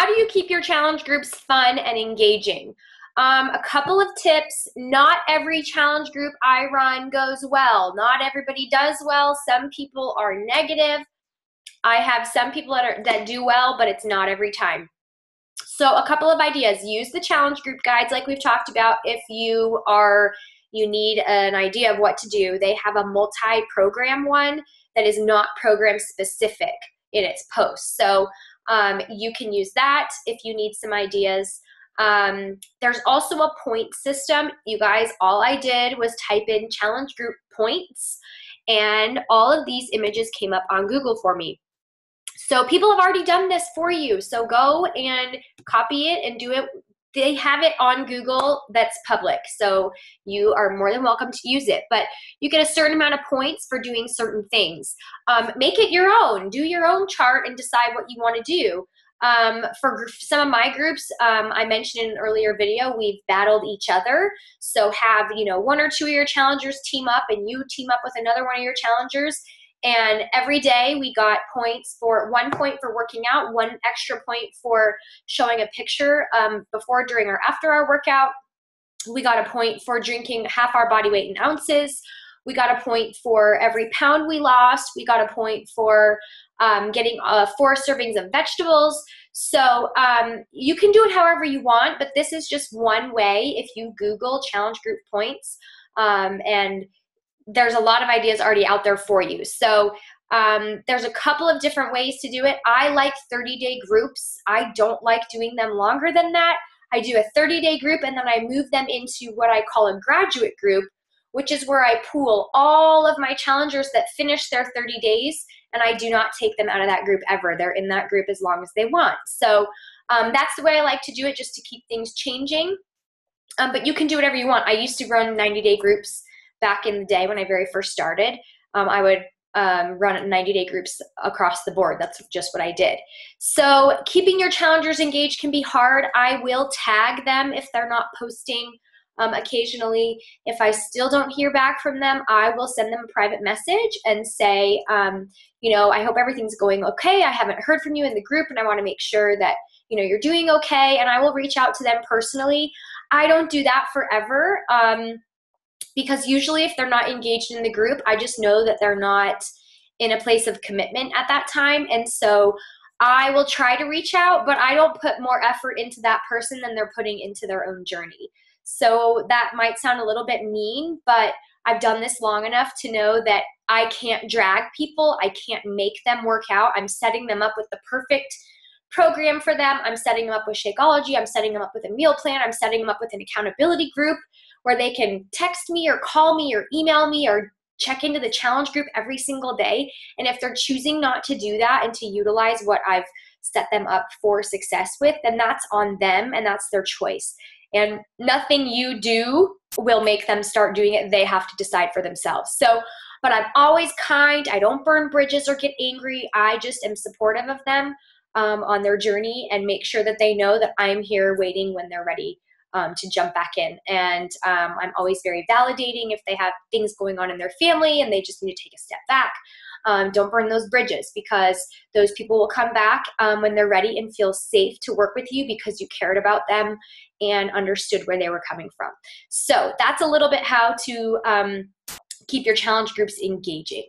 how do you keep your challenge groups fun and engaging? A couple of tips. Not every challenge group I run goes well. Not everybody does well. Some people are negative. I have some people that do well, but it's not every time. So a couple of ideas. Use the challenge group guides like we've talked about if you need an idea of what to do. They have a multi-program one that is not program specific in its posts. So you can use that if you need some ideas. There's also a point system. You guys, all I did was type in challenge group points, and all of these images came up on Google for me. So people have already done this for you. So go and copy it and do it. They have it on Google that's public. So you are more than welcome to use it. But you get a certain amount of points for doing certain things. Make it your own. Do your own chart and decide what you want to do. For some of my groups, I mentioned in an earlier video, we've battled each other. So have, one or two of your challengers team up and you team up with another one of your challengers. And every day we got points for 1 point for working out, 1 extra point for showing a picture before, during, or after our workout. We got a point for drinking half our body weight in ounces. We got a point for every pound we lost. We got a point for getting 4 servings of vegetables. So you can do it however you want, but this is just one way if you Google challenge group points, and there's a lot of ideas already out there for you. So there's a couple of different ways to do it. I like 30-day groups. I don't like doing them longer than that. I do a 30-day group and then I move them into what I call a graduate group, which is where I pool all of my challengers that finish their 30 days, and I do not take them out of that group ever. They're in that group as long as they want. So that's the way I like to do it, just to keep things changing. But you can do whatever you want. I used to run 90-day groups back in the day when I very first started. I would run 90-day groups across the board. That's just what I did. So keeping your challengers engaged can be hard. I will tag them if they're not posting occasionally. If I still don't hear back from them, I will send them a private message and say, I hope everything's going okay. I haven't heard from you in the group and I want to make sure that you're doing okay, and I will reach out to them personally. I don't do that forever. Because usually if they're not engaged in the group, I just know that they're not in a place of commitment at that time. And so I will try to reach out, but I don't put more effort into that person than they're putting into their own journey. So that might sound a little bit mean, but I've done this long enough to know that I can't drag people. I can't make them work out. I'm setting them up with the perfect program for them. I'm setting them up with Shakeology. I'm setting them up with a meal plan. I'm setting them up with an accountability group where they can text me or call me or email me or check into the challenge group every single day. And if they're choosing not to do that and to utilize what I've set them up for success with, then that's on them and that's their choice. And nothing you do will make them start doing it. They have to decide for themselves. So, but I'm always kind. I don't burn bridges or get angry. I just am supportive of them on their journey and make sure that they know that I'm here waiting when they're ready to jump back in. And I'm always very validating if they have things going on in their family and they just need to take a step back. Don't burn those bridges, because those people will come back when they're ready and feel safe to work with you because you cared about them and understood where they were coming from. So that's a little bit how to keep your challenge groups engaging.